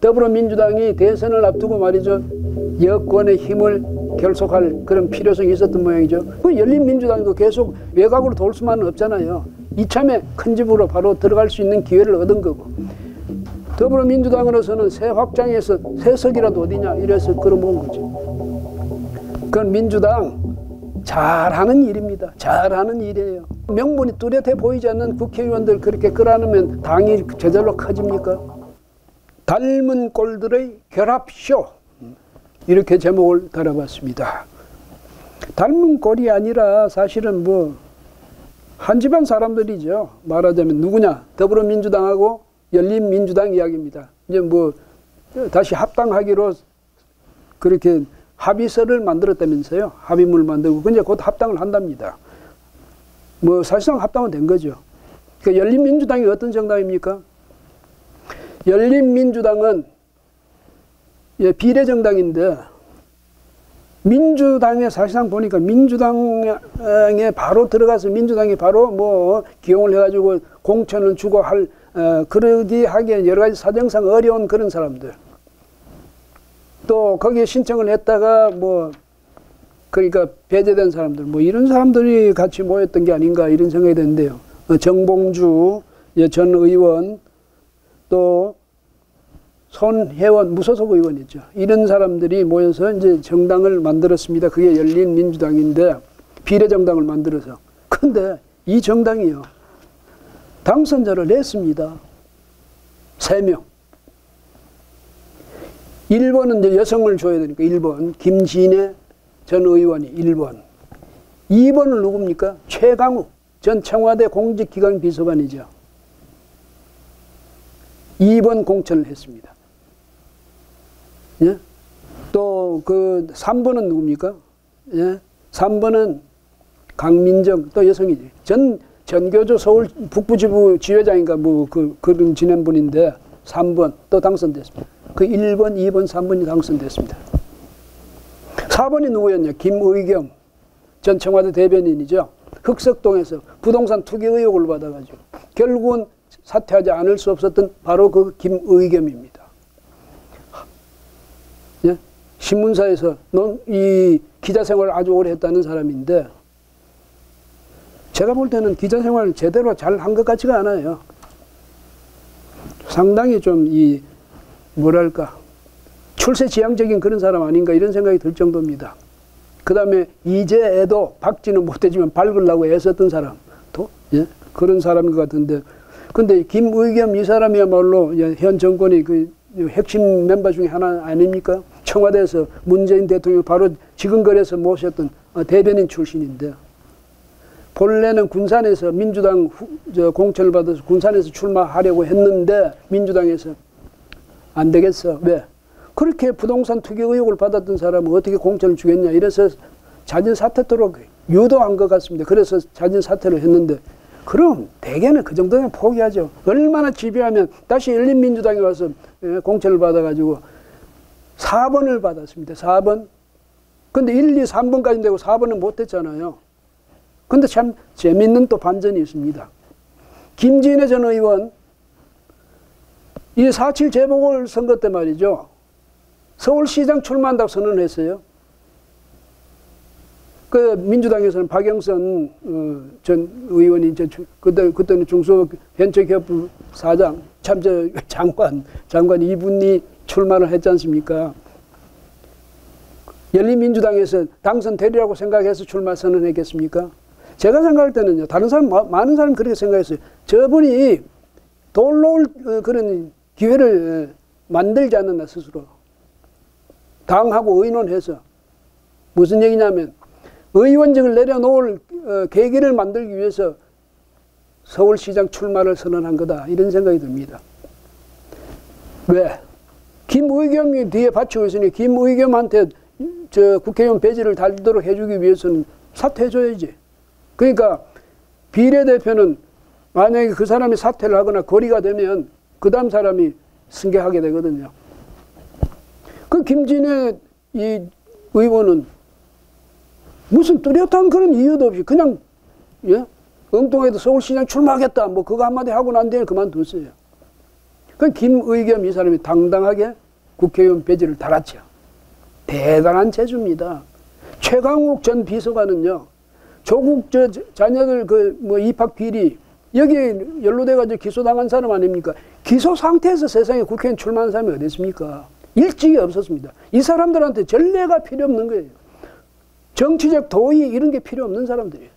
더불어민주당이 대선을 앞두고 말이죠. 여권의 힘을 결속할 그런 필요성이 있었던 모양이죠. 그 열린민주당도 계속 외곽으로 돌 수만은 없잖아요. 이참에 큰 집으로 바로 들어갈 수 있는 기회를 얻은 거고. 더불어민주당으로서는 새 확장에서 새 석이라도 어디냐 이래서 끌어모은 거죠. 그건 민주당 잘하는 일입니다. 잘하는 일이에요. 명분이 뚜렷해 보이지 않는 국회의원들 그렇게 끌어안으면 당이 저절로 커집니까? 닮은 꼴들의 결합쇼, 이렇게 제목을 달아봤습니다. 닮은 꼴이 아니라 사실은 뭐 한 집안 사람들이죠. 말하자면 누구냐? 더불어민주당하고 열린민주당 이야기입니다. 이제 뭐 다시 합당하기로 그렇게 합의서를 만들었다면서요. 합의문을 만들고 근데 곧 합당을 한답니다. 뭐 사실상 합당은 된 거죠. 그러니까 열린민주당이 어떤 정당입니까? 열린민주당은 비례정당인데 민주당에 사실상 보니까 민주당에 바로 들어가서 민주당이 바로 뭐 기용을 해가지고 공천을 주고 할 그러기 하기엔 여러 가지 사정상 어려운 그런 사람들. 또 거기에 신청을 했다가 뭐 그러니까 배제된 사람들 뭐 이런 사람들이 같이 모였던 게 아닌가 이런 생각이 드는데요. 정봉주 전 의원 또 손혜원 무소속 의원이죠. 이런 사람들이 모여서 이제 정당을 만들었습니다. 그게 열린민주당인데 비례정당을 만들어서. 근데 이 정당이요. 당선자를 냈습니다. 3명. 1번은 이제 여성을 줘야 되니까 1번 김진애 전 의원이 1번. 2번은 누굽니까? 최강욱 전 청와대 공직기강 비서관이죠. 2번 공천을 했습니다. 예? 또 그 3번은 누굽니까? 예? 3번은 강민정 또 여성이지. 전교조 서울 북부지부 지회장인가 뭐 그런 지낸 분인데 3번 또 당선됐습니다. 그 1번, 2번, 3번이 당선됐습니다. 4번이 누구였냐? 김의겸 전 청와대 대변인이죠. 흑석동에서 부동산 투기 의혹을 받아가지고 결국은 사퇴하지 않을 수 없었던 바로 그 김의겸입니다. 예? 신문사에서 이 기자 생활을 아주 오래 했다는 사람인데 제가 볼 때는 기자 생활을 제대로 잘 한 것 같지가 않아요. 상당히 좀 뭐랄까 출세지향적인 그런 사람 아닌가 이런 생각이 들 정도입니다. 그 다음에 이제에도 박지는 못되지만 밟으려고 애썼던 사람 또 예? 그런 사람인 것 같은데 근데 김의겸 이 사람이야말로 현 정권의 그 핵심 멤버 중에 하나 아닙니까? 청와대에서 문재인 대통령 바로 지근거려서 모셨던 대변인 출신인데 본래는 군산에서 민주당 공천을 받아서 군산에서 출마하려고 했는데 민주당에서 안 되겠어. 왜? 그렇게 부동산 투기 의혹을 받았던 사람은 어떻게 공천을 주겠냐 이래서 자진 사퇴토록 유도한 것 같습니다. 그래서 자진 사퇴를 했는데 그럼 대개는 그 정도는 포기하죠. 얼마나 집요하면 다시 열린민주당에 와서 공천을 받아가지고 4번을 받았습니다. 4번. 근데 1, 2, 3번까지 되고 4번은 못했잖아요. 근데 참 재밌는 또 반전이 있습니다. 김진애 전 의원 이 4.7 재보궐선거 때 말이죠. 서울시장 출마한다고 선언했어요. 그 민주당에서는 박영선 전 의원이 그때는 중소벤처기업부 사장 참 장관 이분이 출마를 했지 않습니까? 열린민주당에서 당선되리라고 생각해서 출마 선언했겠습니까? 제가 생각할 때는요. 다른 사람 많은 사람이 그렇게 생각했어요. 저분이 돌로 올 그런 기회를 만들지 않았나 스스로. 당하고 의논해서 무슨 얘기냐면 의원직을 내려놓을 계기를 만들기 위해서 서울시장 출마를 선언한 거다 이런 생각이 듭니다. 왜? 김의겸이 뒤에 받치고 있으니 김의겸한테 국회의원 배지를 달도록 해주기 위해서는 사퇴해줘야지. 그러니까 비례대표는 만약에 그 사람이 사퇴를 하거나 거리가 되면 그 다음 사람이 승계하게 되거든요. 그 김진애 이 의원은 무슨 뚜렷한 그런 이유도 없이 그냥 엉뚱하게도 서울시장 출마하겠다 뭐 그거 한마디 하고 난 뒤에 그만뒀어요. 그 김의겸 이 사람이 당당하게 국회의원 배지를 달았죠. 대단한 재주입니다. 최강욱 전 비서관은요, 조국 자녀들 입학 비리 여기에 연루돼가지고 기소당한 사람 아닙니까? 기소 상태에서 세상에 국회의원 출마한 사람이 어디 있습니까? 일찍이 없었습니다. 이 사람들한테 전례가 필요 없는 거예요. 정치적 도의 이런 게 필요 없는 사람들이에요.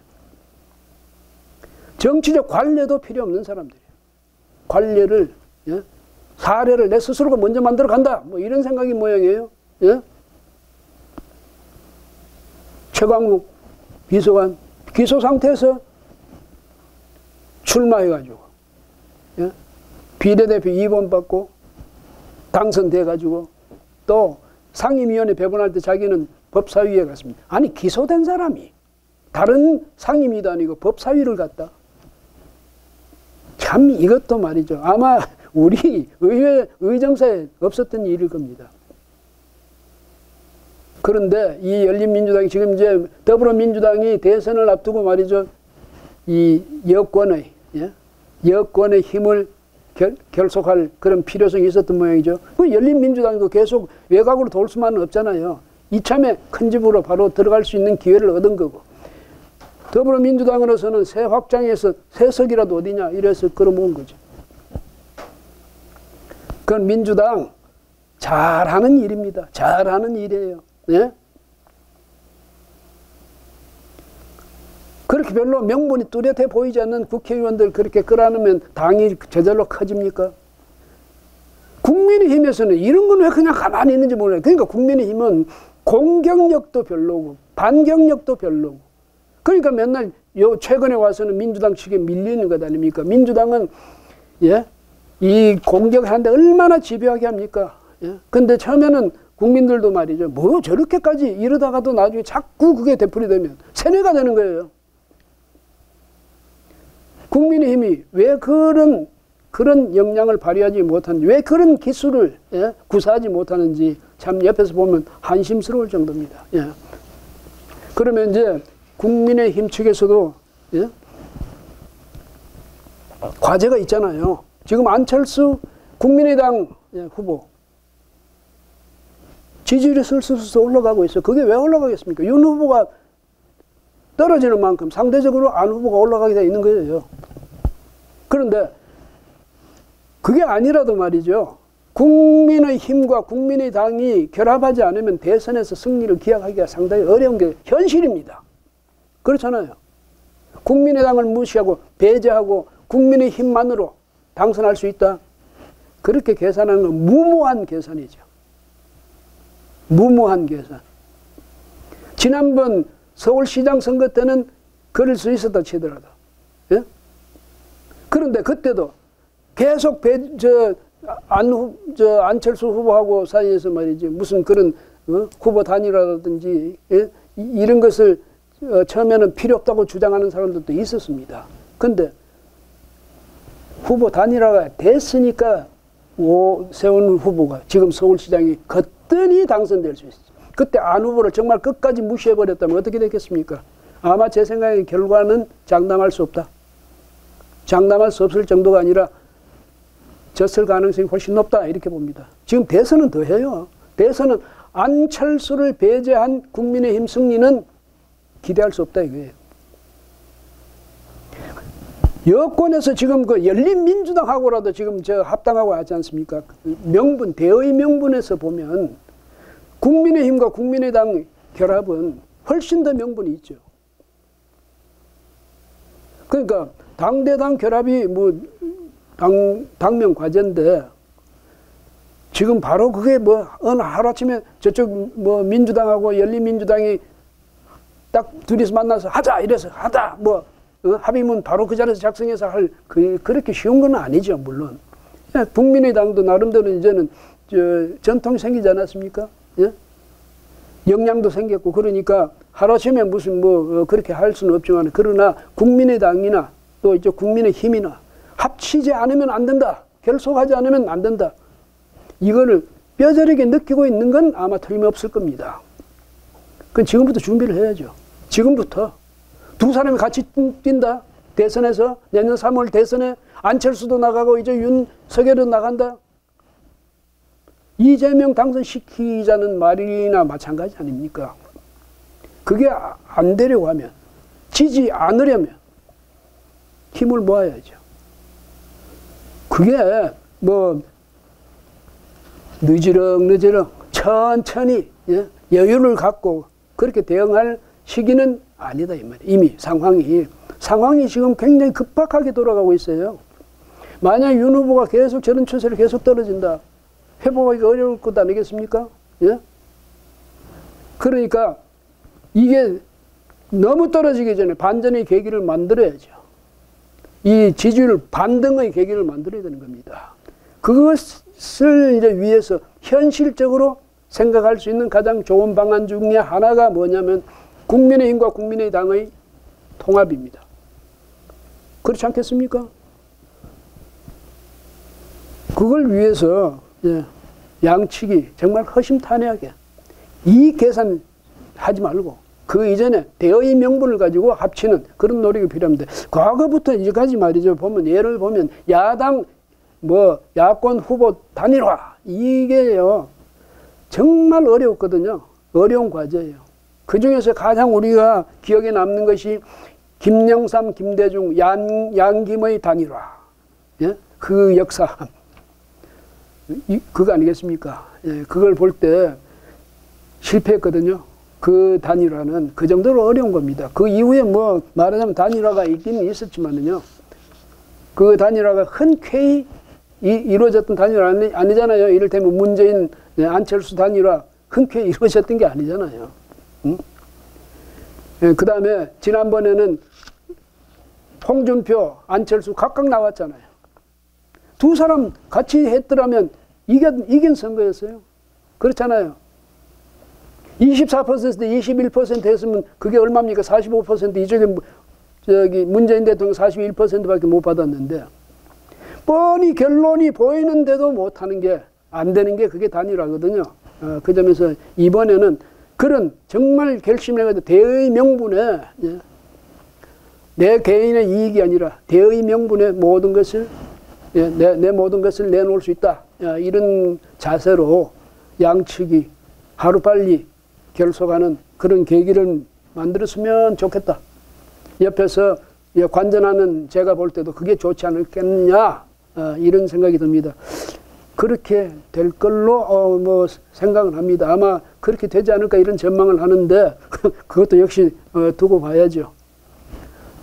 정치적 관례도 필요 없는 사람들이에요. 관례를, 예? 사례를 내 스스로가 먼저 만들어 간다. 뭐 이런 생각이 모양이에요. 예? 최강욱 비서관 기소 상태에서 출마해가지고, 예? 비례대표 2번 받고 당선돼가지고 또 상임위원회 배분할 때 자기는 법사위에 갔습니다. 아니, 기소된 사람이 다른 상임위도 아니고 법사위를 갔다. 참 이것도 말이죠. 아마 우리 의회 의정사에 없었던 일일 겁니다. 그런데 이 열린민주당이 지금 이제 더불어민주당이 대선을 앞두고 말이죠. 이 여권의, 예? 여권의 힘을 결속할 그런 필요성이 있었던 모양이죠. 그 열린민주당도 계속 외곽으로 돌 수만은 없잖아요. 이참에 큰 집으로 바로 들어갈 수 있는 기회를 얻은 거고. 더불어민주당으로서는 새 확장해서 새 석이라도 어디냐 이래서 끌어모은 거죠. 그건 민주당 잘하는 일입니다. 잘하는 일이에요. 예? 그렇게 별로 명분이 뚜렷해 보이지 않는 국회의원들 그렇게 끌어안으면 당이 저절로 커집니까? 국민의힘에서는 이런 건 왜 그냥 가만히 있는지 몰라요. 그러니까 국민의힘은 공격력도 별로고 반격력도 별로고, 그러니까 맨날 최근에 와서는 민주당 측에 밀리는 것 아닙니까? 민주당은, 예? 이 공격하는데 얼마나 집요하게 합니까? 예? 근데 처음에는 국민들도 말이죠. 뭐 저렇게까지 이러다가도 나중에 자꾸 그게 되풀이 되면 세뇌가 되는 거예요. 국민의힘이 왜 그런 역량을 발휘하지 못하는지, 왜 그런 기술을, 예? 구사하지 못하는지 참 옆에서 보면 한심스러울 정도입니다. 예. 그러면 이제 국민의힘 측에서도, 예? 과제가 있잖아요. 지금 안철수 국민의당, 예, 후보 지지율이 슬슬 올라가고 있어요. 그게 왜 올라가겠습니까? 윤 후보가 떨어지는 만큼 상대적으로 안 후보가 올라가게 돼 있는 거예요. 그런데 그게 아니라도 말이죠. 국민의힘과 국민의당이 결합하지 않으면 대선에서 승리를 기약하기가 상당히 어려운 게 현실입니다. 그렇잖아요. 국민의당을 무시하고 배제하고 국민의힘만으로 당선할 수 있다. 그렇게 계산하는 건 무모한 계산이죠. 무모한 계산. 지난번 서울시장 선거 때는 그럴 수 있었다 치더라도, 예? 그런데 그때도 계속 안철수 후보하고 사이에서 말이지 무슨 그런 후보 단일화라든지, 예? 이런 것을 처음에는 필요 없다고 주장하는 사람들도 있었습니다. 근데 후보 단일화가 됐으니까 오세훈 후보가 지금 서울시장이 거뜬히 당선될 수 있어요. 그때 안 후보를 정말 끝까지 무시해버렸다면 어떻게 됐겠습니까? 아마 제 생각에 결과는 장담할 수 없다. 장담할 수 없을 정도가 아니라 졌을 가능성이 훨씬 높다 이렇게 봅니다. 지금 대선은 더해요. 대선은 안철수를 배제한 국민의힘 승리는 기대할 수 없다 이거예요. 여권에서 지금 그 열린민주당하고라도 지금 합당하고 하지 않습니까? 명분, 대의 명분에서 보면 국민의힘과 국민의당 결합은 훨씬 더 명분이 있죠. 그러니까 당대당 결합이 당면 과제인데 지금 바로 그게 어느 하루아침에 저쪽 민주당하고 열린민주당이 딱 둘이서 만나서 하자 이래서 하다 합의문 바로 그 자리에서 작성해서 그렇게 쉬운 건 아니죠, 물론. 예, 국민의당도 나름대로 이제는 전통이 생기지 않았습니까? 예? 역량도 생겼고, 그러니까 하루아침에 무슨 그렇게 할 수는 없지만, 그러나 국민의당이나 또 이제 국민의힘이나 합치지 않으면 안 된다. 결속하지 않으면 안 된다. 이거를 뼈저리게 느끼고 있는 건 아마 틀림없을 겁니다. 그건 지금부터 준비를 해야죠. 지금부터. 두 사람이 같이 뛴다? 대선에서 내년 3월 대선에 안철수도 나가고 이제 윤석열도 나간다. 이재명 당선시키자는 말이나 마찬가지 아닙니까? 그게 안 되려고 하면, 지지 않으려면 힘을 모아야죠. 그게 뭐 느지렁 천천히 여유를 갖고 그렇게 대응할 시기는 아니다 이 말이에요. 이미 상황이 지금 굉장히 급박하게 돌아가고 있어요. 만약 윤 후보가 계속 저런 추세를 계속 떨어진다. 회복하기가 어려울 것 아니겠습니까? 예? 그러니까 이게 너무 떨어지기 전에 반전의 계기를 만들어야죠. 이 지지율 반등의 계기를 만들어야 되는 겁니다. 그것을 이제 위해서 현실적으로 생각할 수 있는 가장 좋은 방안 중에 하나가 뭐냐면 국민의힘과 국민의당의 통합입니다. 그렇지 않겠습니까? 그걸 위해서 양측이 정말 허심탄회하게 이익 계산 하지 말고 그 이전에 대의 명분을 가지고 합치는 그런 노력이 필요합니다. 과거부터 이제까지 말이죠. 예를 보면 야당 야권 후보 단일화 이게요 정말 어려웠거든요. 어려운 과제예요. 그 중에서 가장 우리가 기억에 남는 것이 김영삼, 김대중, 양김의 단일화. 예? 그 역사 그거 아니겠습니까? 예, 그걸 볼 때 실패했거든요. 그 단일화는 그 정도로 어려운 겁니다. 그 이후에 말하자면 단일화가 있기는 있었지만은요. 그 단일화가 흔쾌히 이루어졌던 단일화 아니잖아요. 이를테면 문재인, 안철수 단일화 흔쾌히 이루어졌던 게 아니잖아요. 응? 예, 그 다음에 지난번에는 홍준표, 안철수 각각 나왔잖아요. 두 사람 같이 했더라면 이긴 선거였어요. 그렇잖아요. 24%대 21% 했으면 그게 얼마입니까? 45% 이쪽에 문재인 대통령 41%밖에 못 받았는데 뻔히 결론이 보이는데도 못하는 게 안 되는 게 그게 단일화거든요. 그 점에서 이번에는 그런 정말 결심해가지고 대의 명분에 내 개인의 이익이 아니라 대의 명분에 모든 것을 내 모든 것을 내놓을 수 있다. 이런 자세로 양측이 하루빨리 결속하는 그런 계기를 만들었으면 좋겠다. 옆에서 관전하는 제가 볼 때도 그게 좋지 않겠느냐 이런 생각이 듭니다. 그렇게 될 걸로 생각을 합니다. 아마 그렇게 되지 않을까 이런 전망을 하는데 그것도 역시 두고 봐야죠.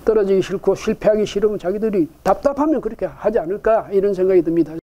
떨어지기 싫고 실패하기 싫으면 자기들이 답답하면 그렇게 하지 않을까 이런 생각이 듭니다.